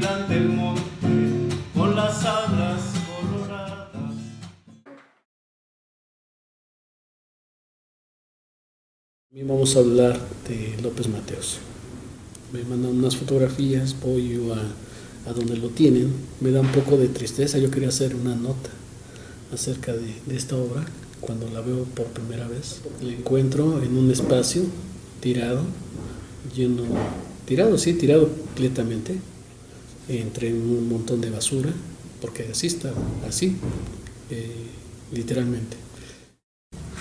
vigilante el monte con las alas coloradas. Hoy vamos a hablar de López Mateos. Me mandan unas fotografías, voy yo a donde lo tienen. Me da un poco de tristeza. Yo quería hacer una nota acerca de esta obra. Cuando la veo por primera vez, la encuentro en un espacio tirado, tirado completamente, entre un montón de basura, porque así está, literalmente.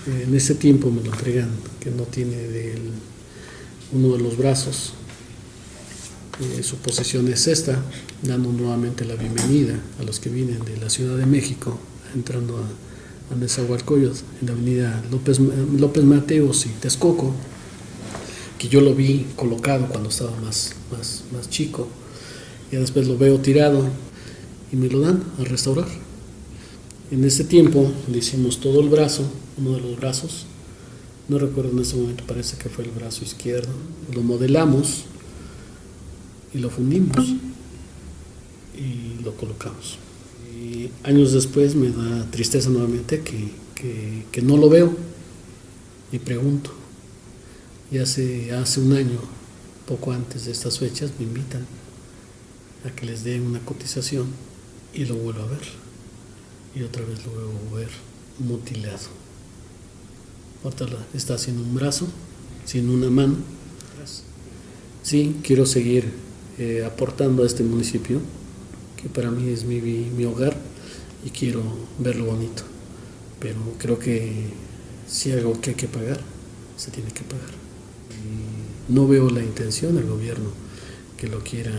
En ese tiempo me lo entregan que no tiene uno de los brazos. Su posición es esta, dando nuevamente la bienvenida a los que vienen de la Ciudad de México, entrando a Nezahualcóyotl, en la avenida López Mateos y Texcoco, que yo lo vi colocado cuando estaba más chico. Ya después lo veo tirado y me lo dan a restaurar. En ese tiempo le hicimos todo el brazo, uno de los brazos, no recuerdo en ese momento, parece que fue el brazo izquierdo, lo modelamos y lo fundimos y lo colocamos. Y años después me da tristeza nuevamente que no lo veo y pregunto. Y hace un año, poco antes de estas fechas, me invitan a que les den una cotización y lo vuelvo a ver. Y otra vez lo vuelvo a ver mutilado. Ahorita está sin un brazo, sin una mano. Sí, quiero seguir aportando a este municipio, que para mí es mi hogar, y quiero verlo bonito. Pero creo que si hay algo que hay que pagar, se tiene que pagar. Y no veo la intención del gobierno que lo quiera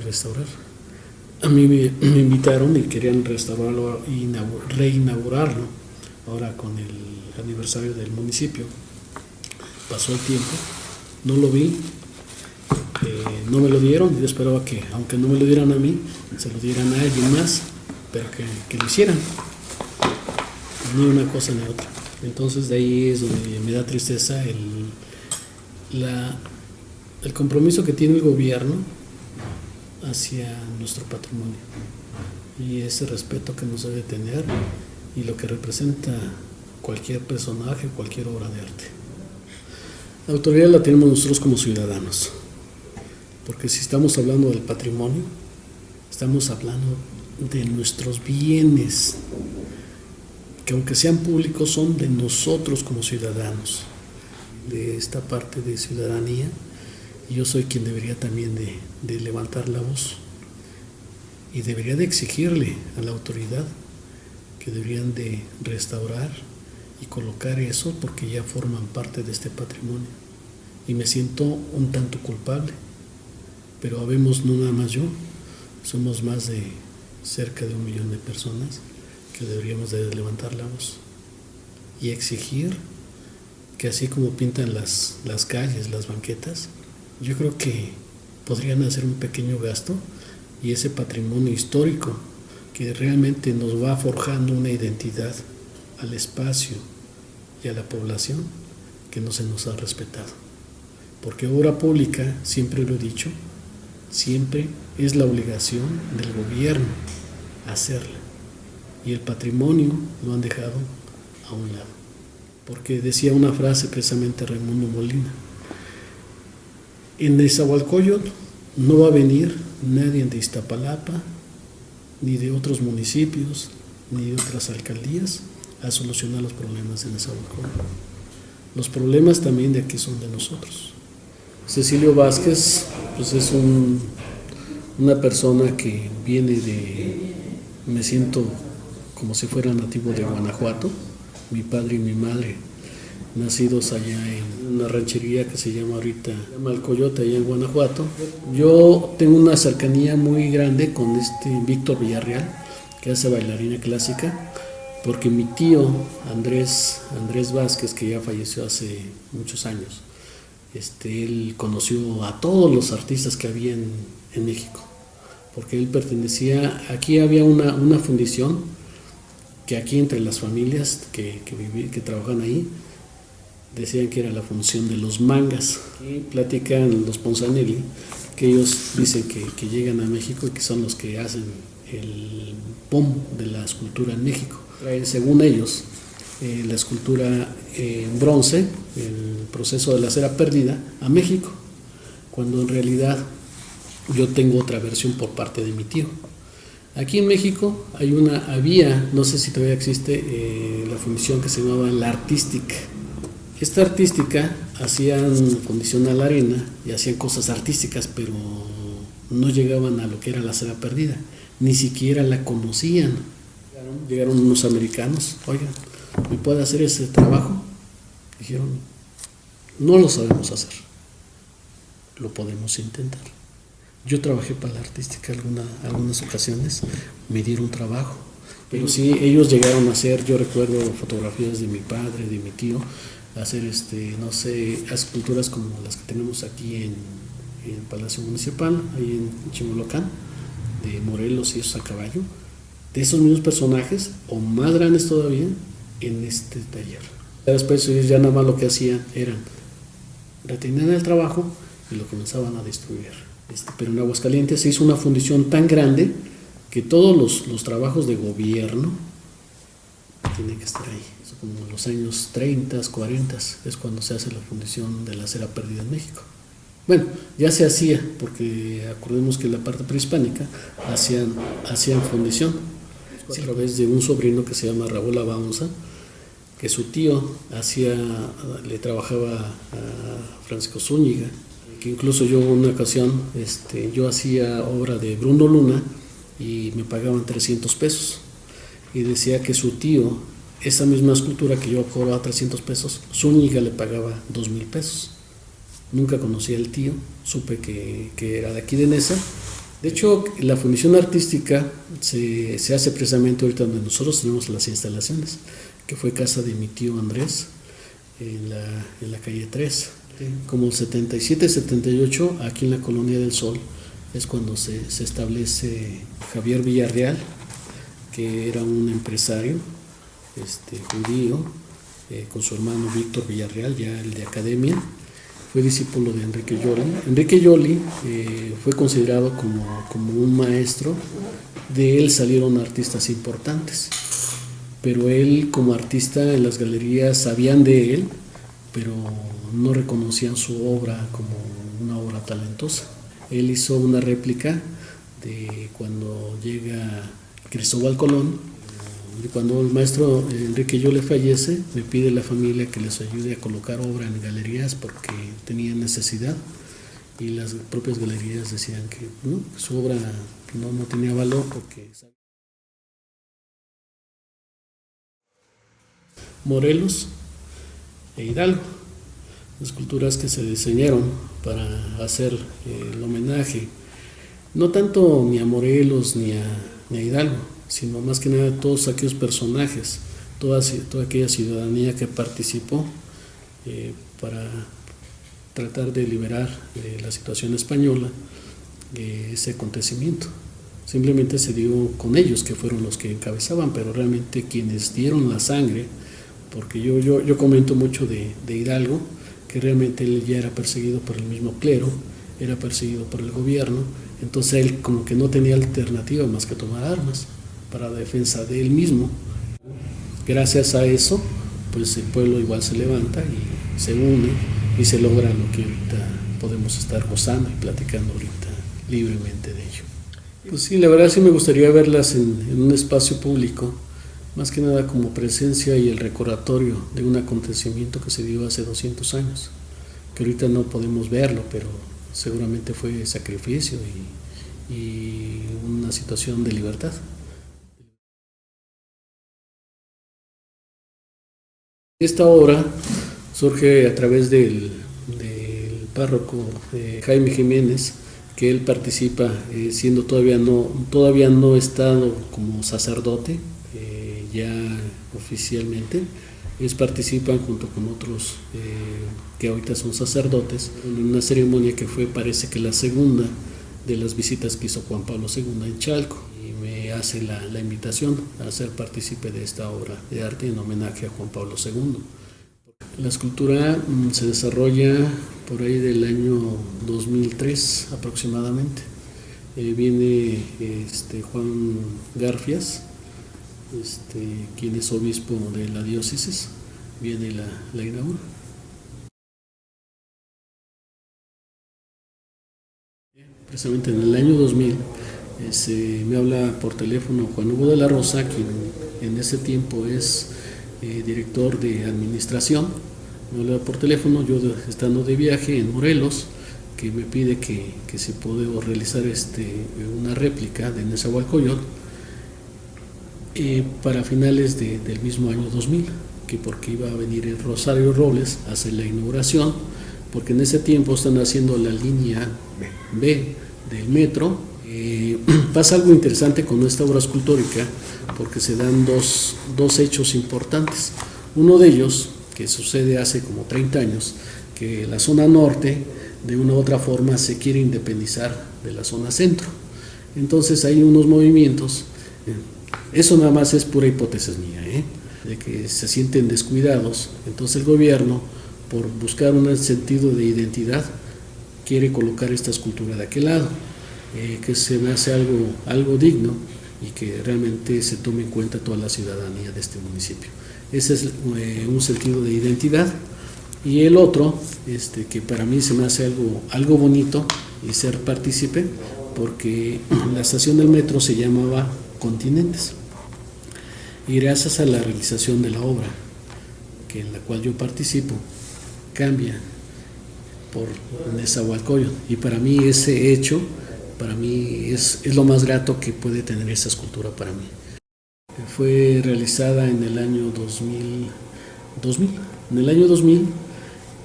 restaurar. A mí me invitaron y querían restaurarlo y reinaugurarlo ahora con el aniversario del municipio. Pasó el tiempo, no lo vi, no me lo dieron. Yo esperaba que, aunque no me lo dieran a mí, se lo dieran a alguien más, pero que lo hicieran, ni una cosa ni otra. Entonces de ahí es donde me da tristeza el compromiso que tiene el gobierno hacia nuestro patrimonio y ese respeto que nos debe tener y lo que representa cualquier personaje, cualquier obra de arte. La autoridad la tenemos nosotros como ciudadanos, porque si estamos hablando del patrimonio, estamos hablando de nuestros bienes, que aunque sean públicos son de nosotros como ciudadanos, de esta parte de ciudadanía. Y yo soy quien debería también de levantar la voz y debería de exigirle a la autoridad que deberían de restaurar y colocar eso, porque ya forman parte de este patrimonio. Y me siento un tanto culpable, pero habemos no nada más yo, somos más de cerca de 1 millón de personas que deberíamos de levantar la voz y exigir que así como pintan las calles, las banquetas, yo creo que podrían hacer un pequeño gasto y ese patrimonio histórico que realmente nos va forjando una identidad al espacio y a la población que no se nos ha respetado. Porque obra pública, siempre lo he dicho, siempre es la obligación del gobierno hacerla. Y el patrimonio lo han dejado a un lado. Porque decía una frase precisamente Raimundo Molina: en Nezahualcóyotl no va a venir nadie de Iztapalapa, ni de otros municipios, ni de otras alcaldías a solucionar los problemas de Nezahualcóyotl. Los problemas también de aquí son de nosotros. Cecilio Vázquez pues es una persona que viene me siento como si fuera nativo de Guanajuato. Mi padre y mi madre nacidos allá en una ranchería que se llama ahorita El Coyote, allá en Guanajuato. Yo tengo una cercanía muy grande con Víctor Villarreal, que hace bailarina clásica, porque mi tío Andrés Vázquez, que ya falleció hace muchos años, él conoció a todos los artistas que había en México, porque él pertenecía, aquí había una fundición que aquí entre las familias que trabajan ahí, decían que era la función de los mangas. Y platican los Ponzanelli que ellos dicen que llegan a México y que son los que hacen el boom de la escultura en México. Según ellos, la escultura en bronce, el proceso de la cera perdida, a México, cuando en realidad yo tengo otra versión por parte de mi tío. Aquí en México había, no sé si todavía existe, la fundición que se llamaba la artística. Esta artística hacían fundición a la arena y hacían cosas artísticas, pero no llegaban a lo que era la cera perdida, ni siquiera la conocían. Llegaron unos americanos, oigan, ¿me puede hacer ese trabajo? Dijeron, no lo sabemos hacer, lo podemos intentar. Yo trabajé para la artística algunas ocasiones, me dieron trabajo, pero sí, ellos llegaron a hacer, yo recuerdo fotografías de mi padre, de mi tío, hacer no sé, esculturas como las que tenemos aquí en el Palacio Municipal, ahí en Chimalhuacán, de Morelos y esos a caballo, de esos mismos personajes, o más grandes todavía, en este taller. Después ellos ya nada más lo que hacían eran retener el trabajo y lo comenzaban a destruir. Pero en Aguascalientes se hizo una fundición tan grande que todos los trabajos de gobierno tienen que estar ahí. Eso como en los años 30, 40 es cuando se hace la fundición de la cera perdida en México. Bueno, ya se hacía, porque acordemos que en la parte prehispánica hacían fundición a través de un sobrino que se llama Raúl Abaunza, que su tío le trabajaba a Francisco Zúñiga, que incluso yo en una ocasión yo hacía obra de Bruno Luna y me pagaban 300 pesos y decía que su tío, esa misma escultura que yo cobraba 300 pesos, Zúñiga le pagaba 2,000 pesos. Nunca conocí al tío, supe que era de aquí de Nesa. De hecho, la fundición artística se hace precisamente ahorita donde nosotros tenemos las instalaciones, que fue casa de mi tío Andrés, en la calle 3. Como el 77, 78, aquí en la Colonia del Sol, es cuando se establece Javier Villarreal, que era un empresario judío, con su hermano Víctor Villarreal, ya el de academia. Fue discípulo de Enrique Joly. Enrique Joly fue considerado como un maestro. De él salieron artistas importantes, pero él como artista en las galerías sabían de él, pero no reconocían su obra como una obra talentosa. Él hizo una réplica de cuando llega Cristóbal Colón. Y cuando el maestro Enrique Joly fallece, me pide la familia que les ayude a colocar obra en galerías porque tenían necesidad, y las propias galerías decían que no, su obra no tenía valor porque... Morelos e Hidalgo, esculturas que se diseñaron para hacer el homenaje, no tanto ni a Morelos ni a Hidalgo, sino más que nada a todos aquellos personajes, toda aquella ciudadanía que participó para tratar de liberar la situación española ese acontecimiento. Simplemente se dio con ellos, que fueron los que encabezaban, pero realmente quienes dieron la sangre, porque yo comento mucho de Hidalgo, que realmente él ya era perseguido por el mismo clero, era perseguido por el gobierno, entonces él como que no tenía alternativa más que tomar armas para la defensa de él mismo. Gracias a eso, pues el pueblo igual se levanta y se une y se logra lo que ahorita podemos estar gozando y platicando ahorita libremente de ello. Pues sí, la verdad sí me gustaría verlas en un espacio público, más que nada como presencia y el recordatorio de un acontecimiento que se dio hace 200 años, que ahorita no podemos verlo, pero seguramente fue sacrificio y una situación de libertad. Esta obra surge a través del párroco Jaime Jiménez, que él participa siendo todavía no estado como sacerdote, ya oficialmente. Ellos participan junto con otros que ahorita son sacerdotes en una ceremonia que parece que la segunda de las visitas que hizo Juan Pablo II en Chalco, y me hace la invitación a ser partícipe de esta obra de arte en homenaje a Juan Pablo II. La escultura se desarrolla por ahí del año 2003 aproximadamente. Viene Juan Garfias, quien es obispo de la diócesis, viene y la inaugura. Precisamente en el año 2000 me habla por teléfono Juan Hugo de la Rosa, quien en ese tiempo es director de administración. Me habla por teléfono, yo estando de viaje en Morelos, que me pide que se puede realizar una réplica de Nezahualcóyotl para finales del mismo año 2000, que porque iba a venir el Rosario Robles a hacer la inauguración, porque en ese tiempo están haciendo la línea B del metro. Pasa algo interesante con esta obra escultórica, porque se dan dos hechos importantes. Uno de ellos, que sucede hace como 30 años, que la zona norte de una u otra forma se quiere independizar de la zona centro. Entonces hay unos movimientos, eso nada más es pura hipótesis mía, de que se sienten descuidados. Entonces el gobierno, por buscar un sentido de identidad, quiere colocar esta escultura de aquel lado, que se me hace algo digno y que realmente se tome en cuenta toda la ciudadanía de este municipio. Ese es un sentido de identidad. Y el otro, que para mí se me hace algo bonito y ser partícipe, porque la estación del metro se llamaba Continentes. Y gracias a la realización de la obra, en la cual yo participo, cambia por Nezahualcóyotl. Y para mí ese hecho, para mí es lo más grato que puede tener esa escultura para mí. Fue realizada en el año 2000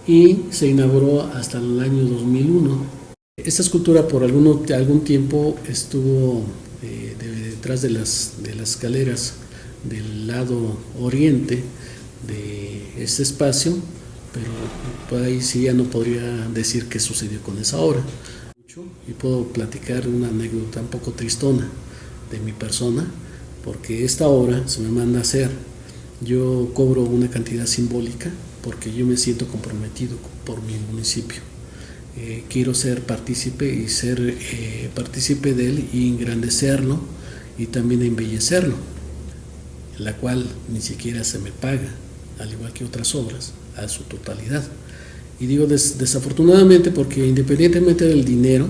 y se inauguró hasta el año 2001. Esta escultura por algún tiempo estuvo detrás de las escaleras del lado oriente de este espacio, pero por ahí sí ya no podría decir qué sucedió con esa obra. Y puedo platicar una anécdota un poco tristona de mi persona, porque esta obra se me manda a hacer. Yo cobro una cantidad simbólica porque yo me siento comprometido por mi municipio. Quiero ser partícipe y ser partícipe de él y engrandecerlo y también embellecerlo, la cual ni siquiera se me paga, al igual que otras obras, a su totalidad. Y digo desafortunadamente porque independientemente del dinero,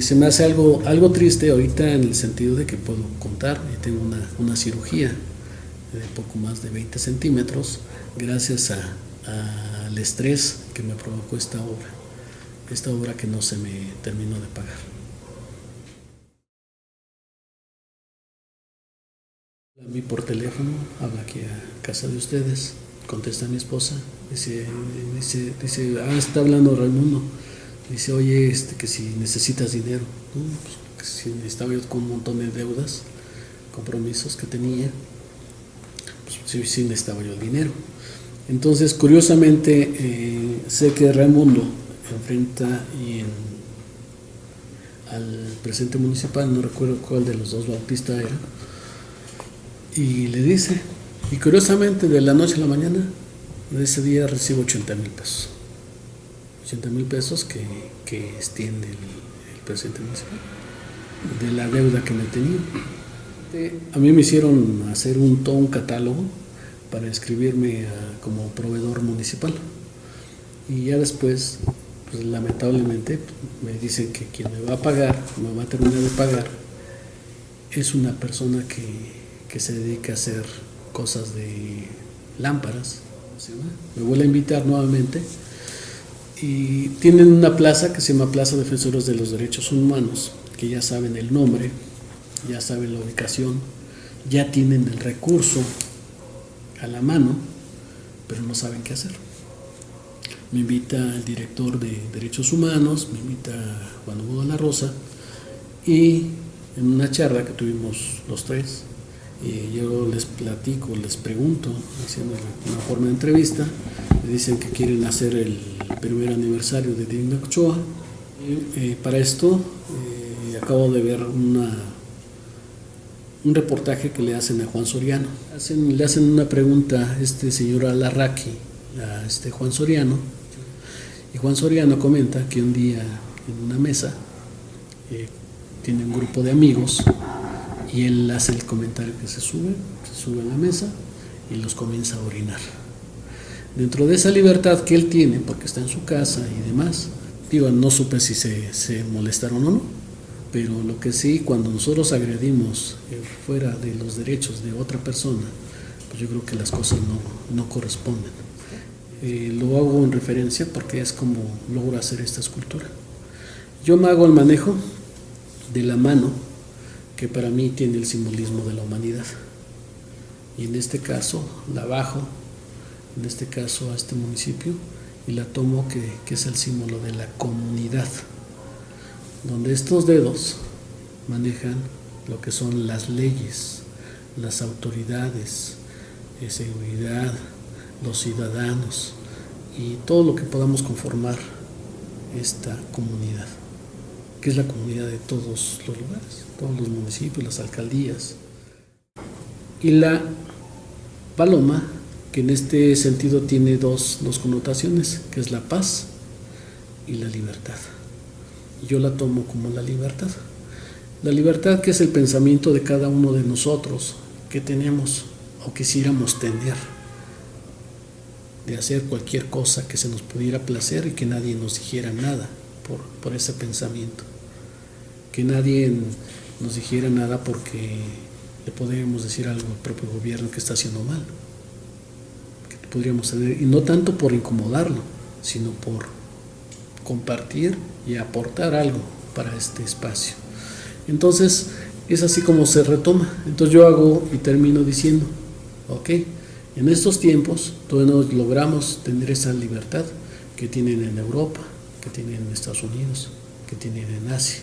se me hace algo triste ahorita en el sentido de que puedo contar, tengo una cirugía de poco más de 20 centímetros gracias al estrés que me provocó esta obra que no se me terminó de pagar. A mí por teléfono, habla aquí a casa de ustedes, contesta mi esposa, dice, está hablando Raimundo, dice, oye, que si necesitas dinero, ¿no? Pues, si estaba yo con un montón de deudas, compromisos que tenía, pues sí necesitaba yo el dinero. Entonces, curiosamente, sé que Raimundo enfrenta al presidente municipal, no recuerdo cuál de los dos Bautista era, y le dice, y curiosamente de la noche a la mañana de ese día recibo 80,000 pesos. 80,000 pesos que extiende el presidente municipal de la deuda que me tenía. A mí me hicieron hacer todo un catálogo para inscribirme como proveedor municipal, y ya después, pues lamentablemente me dicen que quien me va a terminar de pagar es una persona que se dedica a hacer cosas de lámparas. Me vuelve a invitar nuevamente y tienen una plaza que se llama Plaza Defensores de los Derechos Humanos, que ya saben el nombre, ya saben la ubicación, ya tienen el recurso a la mano, pero no saben qué hacer. Me invita el director de Derechos Humanos, me invita Juan Hugo de la Rosa, y en una charla que tuvimos los tres, yo les platico, les pregunto, haciendo una forma de entrevista, me dicen que quieren hacer el primer aniversario de Digna Ochoa. Para esto acabo de ver un reportaje que le hacen a Juan Soriano. Le hacen una pregunta a este señor Alarraqui, a Juan Soriano, y Juan Soriano comenta que un día en una mesa tiene un grupo de amigos y él hace el comentario que se sube a la mesa y los comienza a orinar. Dentro de esa libertad que él tiene, porque está en su casa y demás, no supe si se molestaron o no, pero lo que sí, cuando nosotros agredimos fuera de los derechos de otra persona, pues yo creo que las cosas no corresponden. Lo hago en referencia porque es como logro hacer esta escultura. Yo me hago el manejo de la mano, que para mí tiene el simbolismo de la humanidad. Y en este caso la bajo, en este caso a este municipio, y la tomo que es el símbolo de la comunidad, donde estos dedos manejan lo que son las leyes, las autoridades, seguridad, los ciudadanos y todo lo que podamos conformar esta comunidad, que es la comunidad de todos los lugares, todos los municipios, las alcaldías. Y la paloma, que en este sentido tiene dos connotaciones, que es la paz y la libertad. Yo la tomo como la libertad. La libertad, que es el pensamiento de cada uno de nosotros que tenemos o quisiéramos tener, de hacer cualquier cosa que se nos pudiera placer y que nadie nos dijera nada por ese pensamiento, que nadie nos dijera nada porque le podríamos decir algo al propio gobierno que está haciendo mal, que podríamos tener, y no tanto por incomodarlo, sino por compartir y aportar algo para este espacio. Entonces es así como se retoma. Entonces yo hago y termino diciendo, ok, en estos tiempos todos logramos tener esa libertad que tienen en Europa, que tienen en Estados Unidos, que tienen en Asia.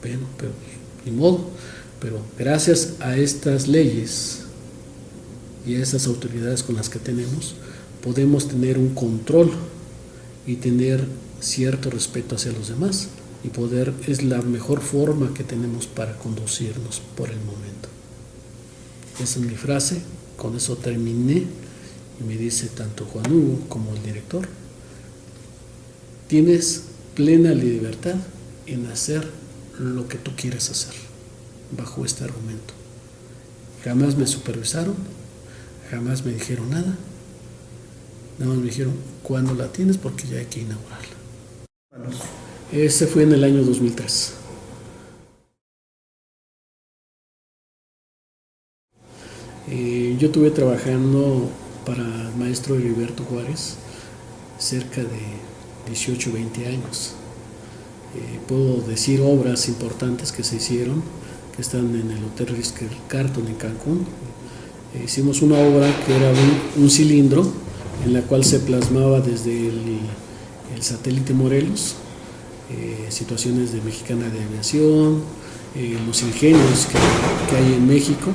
Bueno, pero ni modo, pero gracias a estas leyes y a esas autoridades con las que tenemos, podemos tener un control y tener cierto respeto hacia los demás, y es la mejor forma que tenemos para conducirnos por el momento. Esa es mi frase, con eso terminé, y me dice tanto Juan Hugo como el director: tienes plena libertad en hacer lo que tú quieres hacer, bajo este argumento. Jamás me supervisaron, jamás me dijeron nada, nada más me dijeron cuándo la tienes porque ya hay que inaugurarla. Ese fue en el año 2003. Yo estuve trabajando para el maestro Heriberto Juárez cerca de 18 o 20 años. Puedo decir obras importantes que se hicieron, que están en el Hotel Ritz-Carlton en Cancún. Hicimos una obra que era un cilindro en la cual se plasmaba desde el satélite Morelos, situaciones de Mexicana de Aviación, los ingenios que hay en México.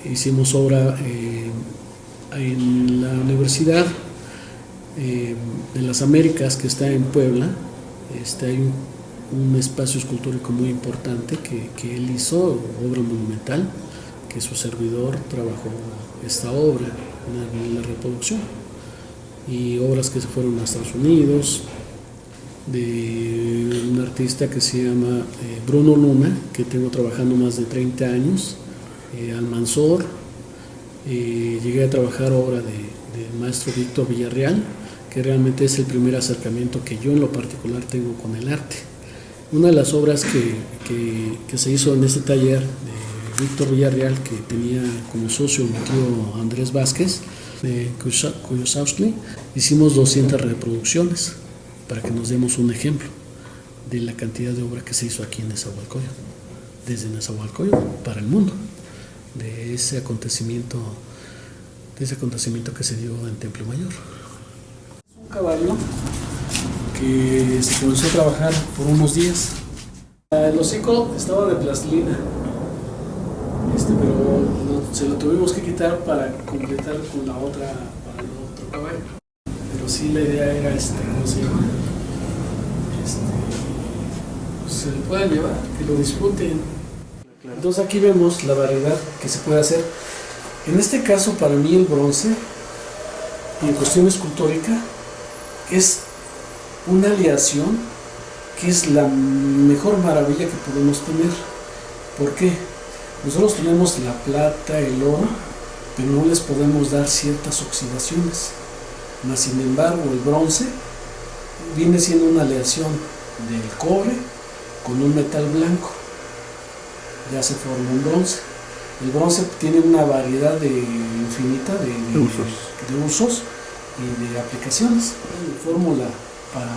Hicimos obra en la Universidad de las Américas, que está en Puebla. Hay un espacio escultórico muy importante que él hizo, obra monumental, que su servidor trabajó esta obra en la reproducción, y obras que se fueron a Estados Unidos, de un artista que se llama Bruno Luna, que tengo trabajando más de 30 años, Almanzor. Llegué a trabajar obra del maestro Víctor Villarreal, que realmente es el primer acercamiento que yo en lo particular tengo con el arte. Una de las obras que se hizo en este taller de Víctor Villarreal, que tenía como socio mi tío Andrés Vázquez de Kuyosowski, hicimos 200 reproducciones para que nos demos un ejemplo de la cantidad de obra que se hizo aquí en Nezahualcóyotl, desde Nezahualcóyotl para el mundo, de ese acontecimiento que se dio en Templo Mayor. Un caballo que se comenzó a trabajar por unos días. El hocico estaba de plastilina, pero se lo tuvimos que quitar para completar con para el otro caballo. Pero sí, la idea era ¿cómo se llama? Se lo puedan llevar, que lo disfruten. Entonces aquí vemos la variedad que se puede hacer. En este caso, para mí el bronce Y en cuestión escultórica es una aleación que es la mejor maravilla que podemos tener. ¿Por qué? Nosotros tenemos la plata, el oro, pero no les podemos dar ciertas oxidaciones. Mas sin embargo, el bronce viene siendo una aleación del cobre con un metal blanco. Ya se forma un bronce. El bronce tiene una variedad infinita de usos y de aplicaciones. Mi fórmula para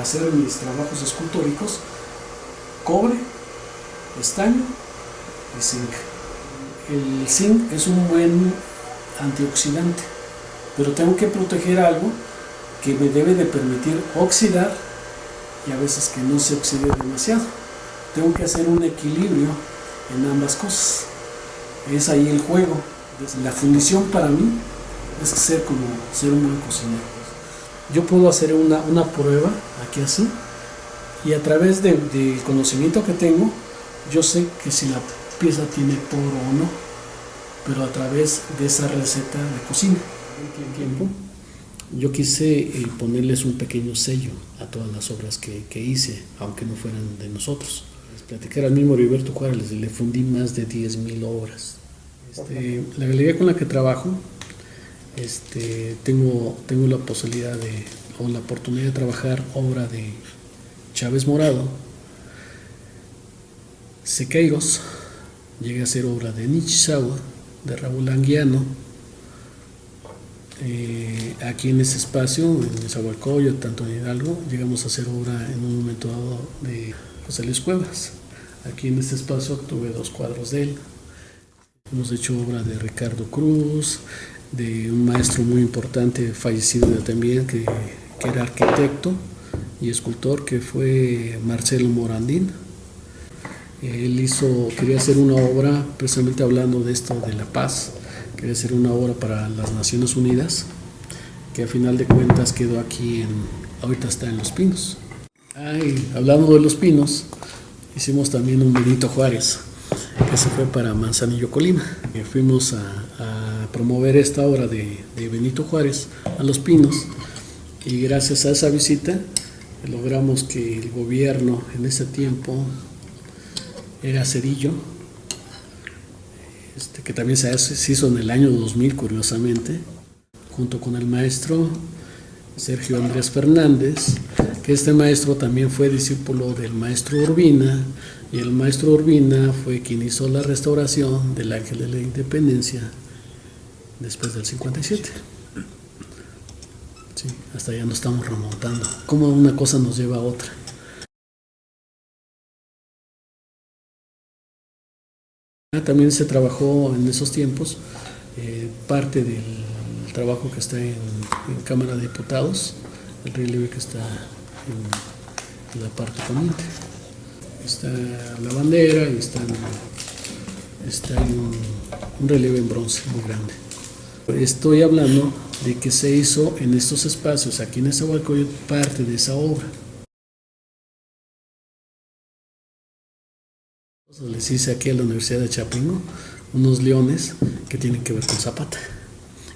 hacer mis trabajos escultóricos: cobre, estaño y zinc. El zinc es un buen antioxidante, pero tengo que proteger algo que me debe de permitir oxidar y a veces que no se oxide demasiado. Tengo que hacer un equilibrio en ambas cosas. Es ahí el juego. La fundición para mí es ser como ser un buen cocinero. Yo puedo hacer una prueba aquí así, y a través del conocimiento que tengo, yo sé que si la pieza tiene poro o no, pero a través de esa receta de cocina. En tiempo, yo quise ponerles un pequeño sello a todas las obras que hice, aunque no fueran de nosotros. Les platicar al mismo Heriberto Juárez, le fundí más de 10,000 obras. La galería con la que trabajo, tengo la posibilidad o la oportunidad de trabajar obra de Chávez Morado, Sequeiros, llegué a hacer obra de Nishizawa, de Raúl Anguiano. Aquí en ese espacio, en Nezahualcóyotl, tanto en Hidalgo, llegamos a hacer obra en un momento dado de José Luis Cuevas. Aquí en este espacio tuve 2 cuadros de él. Hemos hecho obra de Ricardo Cruz, de un maestro muy importante, fallecido también, que era arquitecto y escultor, que fue Marcelo Morandín. Él quería hacer una obra, precisamente hablando de esto de la paz, quería hacer una obra para las Naciones Unidas, que a final de cuentas quedó aquí, ahorita está en Los Pinos. Hablando de Los Pinos, hicimos también un Benito Juárez, que se fue para Manzanillo, Colima. Fuimos a promover esta obra de Benito Juárez a Los Pinos, y gracias a esa visita logramos que el gobierno en ese tiempo era Cedillo, que también se hizo en el año 2000, curiosamente, junto con el maestro Sergio Andrés Fernández, que este maestro también fue discípulo del maestro Urbina, y el maestro Urbina fue quien hizo la restauración del Ángel de la Independencia después del 57. Sí, hasta allá nos estamos remontando. Cómo una cosa nos lleva a otra. También se trabajó en esos tiempos parte del trabajo que está en Cámara de Diputados, el relieve que está en la parte poniente. Está la bandera y está un relieve en bronce muy grande. Estoy hablando de que se hizo en estos espacios, aquí en Nezahualcóyotl, parte de esa obra. Les hice aquí a la Universidad de Chapingo unos leones que tienen que ver con Zapata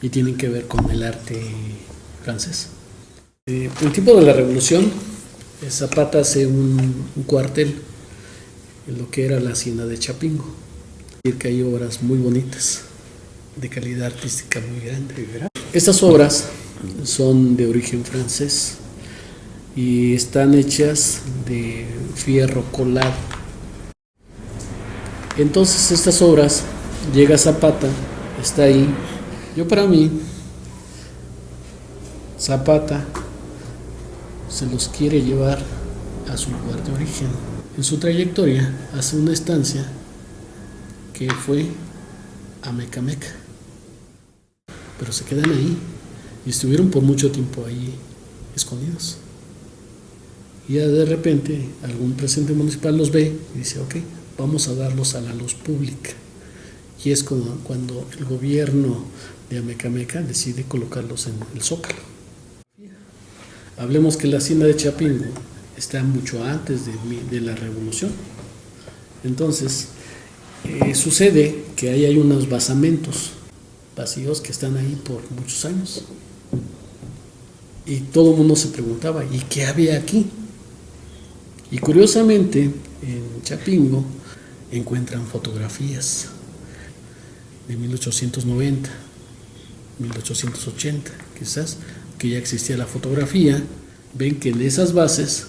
y tienen que ver con el arte francés. En el tiempo de la Revolución, Zapata hace un cuartel en lo que era la hacienda de Chapingo. Y que hay obras muy bonitas, de calidad artística muy grande. Estas obras son de origen francés y están hechas de fierro colado. Entonces estas obras, llega Zapata, está ahí. Para mí, Zapata se los quiere llevar a su lugar de origen. En su trayectoria hace una estancia que fue a Mecameca, pero se quedan ahí y estuvieron por mucho tiempo ahí escondidos. Y ya de repente algún presidente municipal los ve y dice: ok, vamos a darlos a la luz pública. Y es cuando el gobierno de Amecameca decide colocarlos en el Zócalo. Hablemos que la hacienda de Chapingo está mucho antes de la Revolución. Entonces, sucede que ahí hay unos basamentos vacíos que están ahí por muchos años. Y todo el mundo se preguntaba, ¿y qué había aquí? Y curiosamente, en Chapingo encuentran fotografías de 1890, 1880, quizás, que ya existía la fotografía. Ven que en esas bases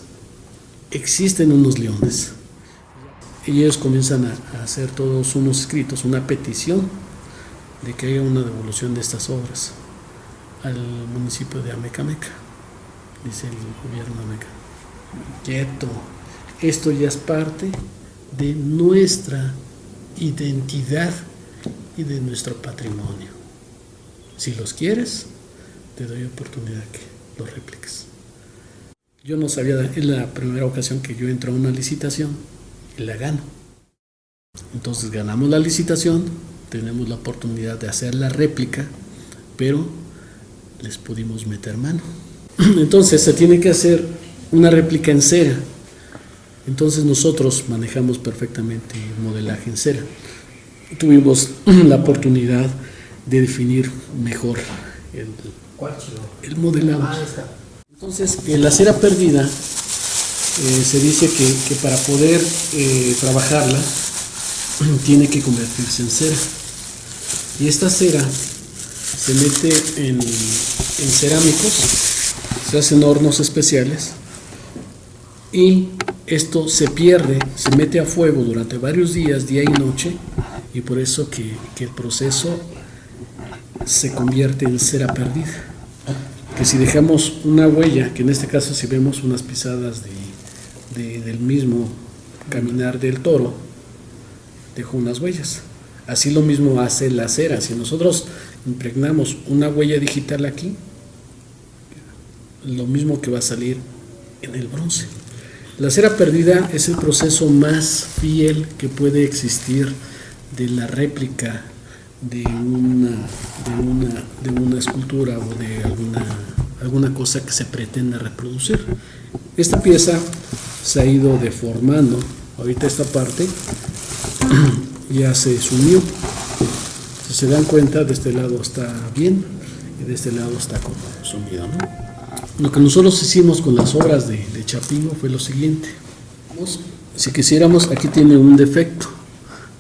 existen unos leones. Y ellos comienzan a hacer todos unos escritos, una petición de que haya una devolución de estas obras al municipio de Amecameca, dice el gobierno de Ameca. Quieto, esto ya es parte de nuestra identidad y de nuestro patrimonio. Si los quieres, te doy oportunidad que los repliques. Yo no sabía, es la primera ocasión que yo entro a una licitación y la gano. Entonces ganamos la licitación, tenemos la oportunidad de hacer la réplica, pero les pudimos meter mano. Entonces se tiene que hacer una réplica en cera. Entonces nosotros manejamos perfectamente el modelaje en cera. Tuvimos la oportunidad de definir mejor el modelado. Entonces, la cera perdida se dice que para poder trabajarla tiene que convertirse en cera. Y esta cera se mete en cerámicos, se hacen hornos especiales y esto se pierde, se mete a fuego durante varios días, día y noche, y por eso que el proceso se convierte en cera perdida. Que si dejamos una huella, que en este caso si vemos unas pisadas del mismo caminar del toro, dejó unas huellas. Así lo mismo hace la cera. Si nosotros impregnamos una huella digital aquí, lo mismo que va a salir en el bronce. La cera perdida es el proceso más fiel que puede existir de la réplica de una escultura o de alguna cosa que se pretenda reproducir. Esta pieza se ha ido deformando. Ahorita esta parte ya se sumió. Si se dan cuenta, de este lado está bien y de este lado está como sumido, ¿no? Lo que nosotros hicimos con las obras de Chapingo fue lo siguiente. Si quisiéramos, aquí tiene un defecto,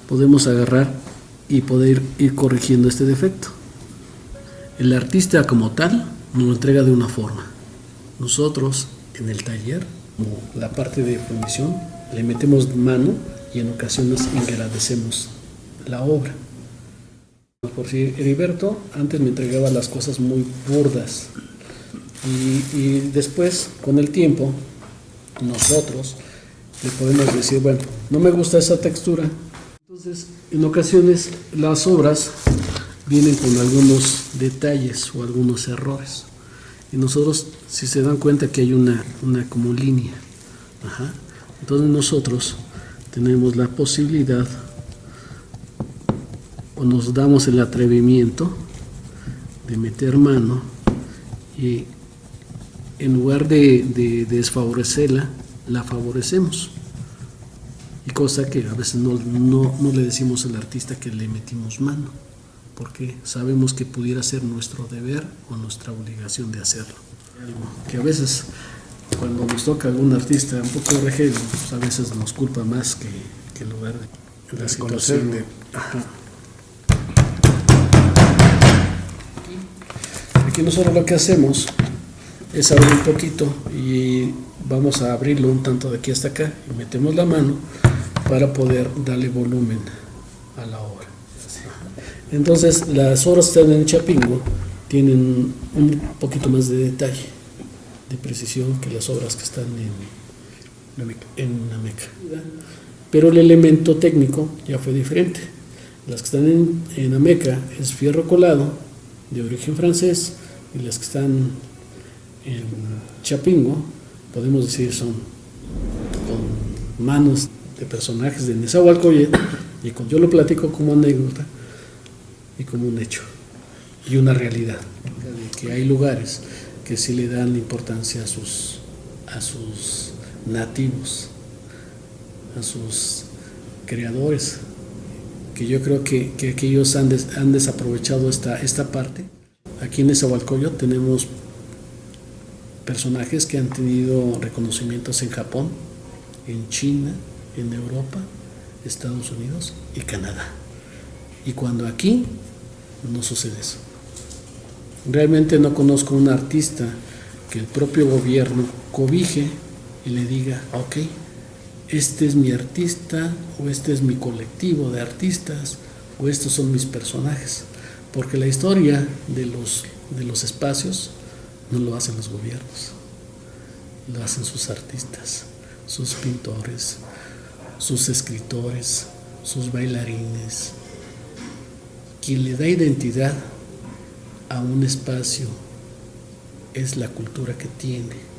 podemos agarrar y poder ir corrigiendo este defecto. El artista como tal nos lo entrega de una forma. Nosotros en el taller, como la parte de fundición, le metemos mano y en ocasiones engrandecemos la obra. Por si Heriberto antes me entregaba las cosas muy burdas y después con el tiempo nosotros le podemos decir, bueno, no me gusta esa textura. Entonces, en ocasiones las obras vienen con algunos detalles o algunos errores. Y nosotros, si se dan cuenta que hay una como línea, entonces nosotros tenemos la posibilidad o nos damos el atrevimiento de meter mano y en lugar de desfavorecerla, la favorecemos. Y cosa que a veces no le decimos al artista que le metimos mano, porque sabemos que pudiera ser nuestro deber o nuestra obligación de hacerlo. Que a veces cuando nos toca algún artista un poco rejego, pues a veces nos culpa más que en lugar de la situación de... Aquí nosotros lo que hacemos es abrir un poquito y vamos a abrirlo un tanto de aquí hasta acá y metemos la mano para poder darle volumen a la obra. Entonces las obras que están en Chapingo tienen un poquito más de detalle, de precisión que las obras que están en Ameca. Pero el elemento técnico ya fue diferente. Las que están en Ameca es fierro colado de origen francés y las que están en Chapingo podemos decir son con manos de personajes de Nezahualcóyotl, y yo lo platico como anécdota y como un hecho y una realidad, de que hay lugares que sí le dan importancia a sus nativos, a sus creadores, que yo creo que aquellos han desaprovechado esta parte. Aquí en Nezahualcóyotl tenemos personajes que han tenido reconocimientos en Japón, en China, en Europa, Estados Unidos y Canadá. Y cuando aquí no sucede eso. Realmente no conozco un artista que el propio gobierno cobije y le diga, ok, este es mi artista, o este es mi colectivo de artistas, o estos son mis personajes. Porque la historia de los espacios no lo hacen los gobiernos, lo hacen sus artistas, sus pintores, sus escritores, sus bailarines. Quien le da identidad a un espacio es la cultura que tiene.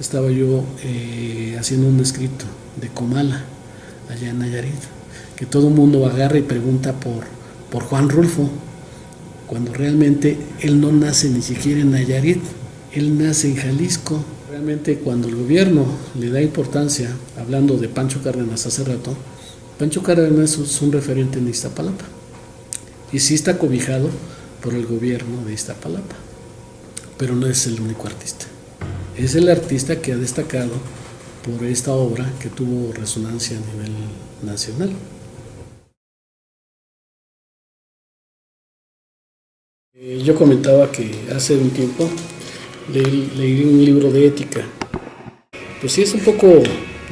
Estaba yo haciendo un escrito de Comala, allá en Nayarit, que todo el mundo agarra y pregunta por Juan Rulfo, cuando realmente él no nace ni siquiera en Nayarit, él nace en Jalisco. Realmente cuando el gobierno le da importancia, hablando de Pancho Cárdenas hace rato, Pancho Cárdenas es un referente en Iztapalapa, y sí está cobijado por el gobierno de Iztapalapa, pero no es el único artista. Es el artista que ha destacado por esta obra que tuvo resonancia a nivel nacional. Yo comentaba que hace un tiempo leí un libro de ética. Pues sí, es un poco,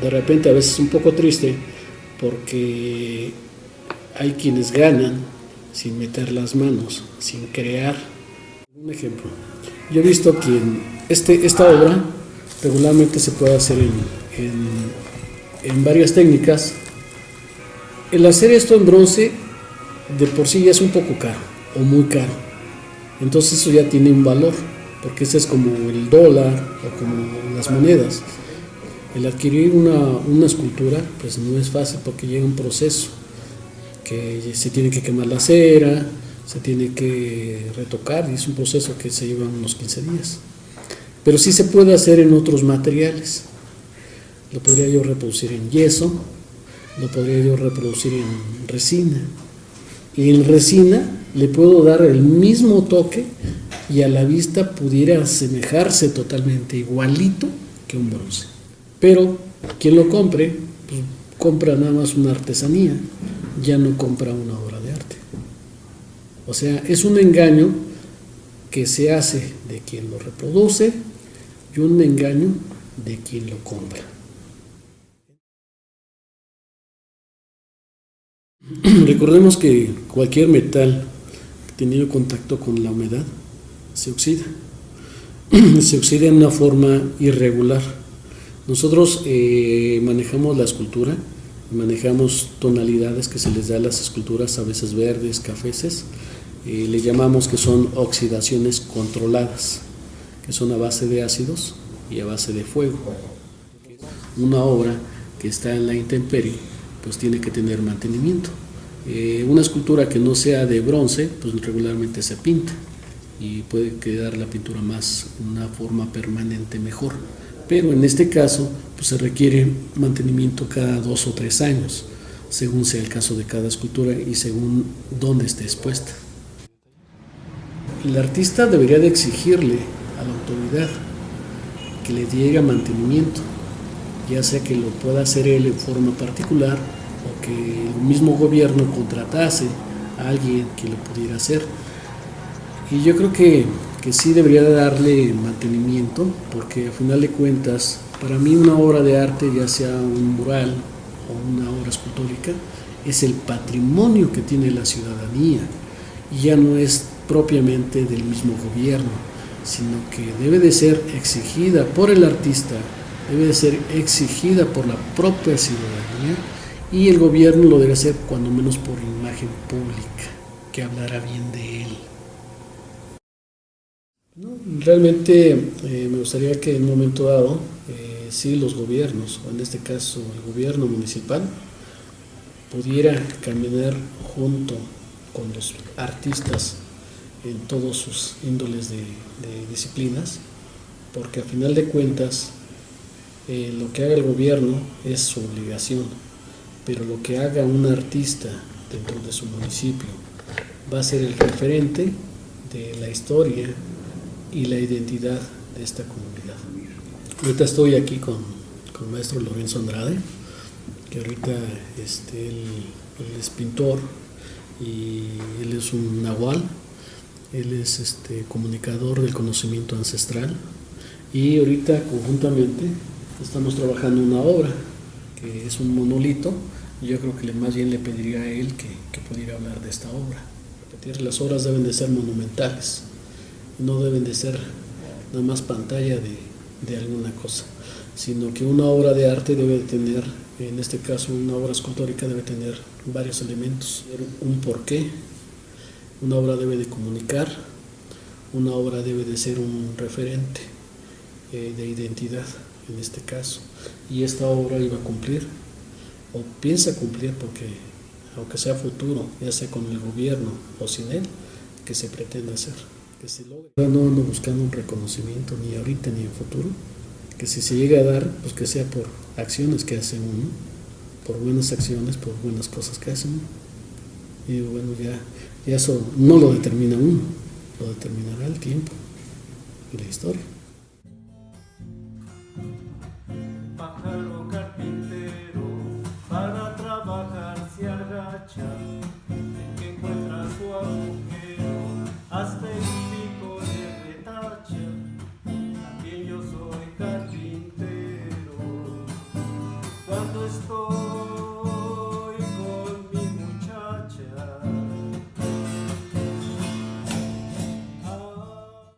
de repente a veces un poco triste, porque hay quienes ganan sin meter las manos, sin crear. Un ejemplo, yo he visto que esta obra regularmente se puede hacer en varias técnicas. El hacer esto en bronce de por sí ya es un poco caro o muy caro, entonces eso ya tiene un valor, porque ese es como el dólar o como las monedas. El adquirir una escultura pues no es fácil, porque llega un proceso que se tiene que quemar la cera, se tiene que retocar, y es un proceso que se lleva unos 15 días. Pero sí se puede hacer en otros materiales. Lo podría yo reproducir en yeso, lo podría yo reproducir en resina. Y en resina le puedo dar el mismo toque y a la vista pudiera asemejarse totalmente igualito que un bronce. Pero quien lo compre, pues, compra nada más una artesanía, ya no compra una obra de arte. O sea, es un engaño que se hace de quien lo reproduce y un engaño de quien lo compra. Recordemos que cualquier metal teniendo contacto con la humedad se oxida. Se oxida en una forma irregular. Nosotros manejamos la escultura, manejamos tonalidades que se les da a las esculturas, a veces verdes, cafeces. Le llamamos que son oxidaciones controladas, que son a base de ácidos y a base de fuego. Una obra que está en la intemperie pues tiene que tener mantenimiento. Una escultura que no sea de bronce pues regularmente se pinta y puede quedar la pintura una forma permanente mejor, pero en este caso pues se requiere mantenimiento cada 2 o 3 años, según sea el caso de cada escultura y según dónde esté expuesta. El artista debería de exigirle a la autoridad que le diera mantenimiento, ya sea que lo pueda hacer él en forma particular o que el mismo gobierno contratase a alguien que lo pudiera hacer. Y yo creo que sí debería darle mantenimiento, porque a final de cuentas, para mí una obra de arte, ya sea un mural o una obra escultórica, es el patrimonio que tiene la ciudadanía, y ya no es propiamente del mismo gobierno, sino que debe de ser exigida por el artista, debe de ser exigida por la propia ciudadanía, y el gobierno lo debe hacer cuando menos por imagen pública, que hablara bien de él. No, realmente me gustaría que en un momento dado, sí, los gobiernos, o en este caso el gobierno municipal, pudiera caminar junto con los artistas en todos sus índoles de disciplinas, porque a final de cuentas lo que haga el gobierno es su obligación, pero lo que haga un artista dentro de su municipio. Va a ser el referente de la historia y la identidad de esta comunidad. Ahorita estoy aquí con el maestro Lorenzo Andrade, que ahorita él es pintor y él es un nahual, él es comunicador del conocimiento ancestral, y ahorita conjuntamente estamos trabajando una obra que es un monolito. Yo creo que más bien le pediría a él que pudiera hablar de esta obra. Repetir, las obras deben de ser monumentales, no deben de ser nada más pantalla de alguna cosa, sino que una obra de arte debe tener, en este caso una obra escultórica debe tener varios elementos, un porqué, una obra debe de comunicar, una obra debe de ser un referente de identidad en este caso, y esta obra iba a cumplir o piensa cumplir, porque aunque sea futuro, ya sea con el gobierno o sin él, que se pretende hacer, que se logre. No ando buscando un reconocimiento ni ahorita ni en futuro, que si se llega a dar, pues que sea por acciones que hace uno, por buenas acciones, por buenas cosas que hace uno. Y bueno, ya eso no lo determina uno, lo determinará el tiempo y la historia.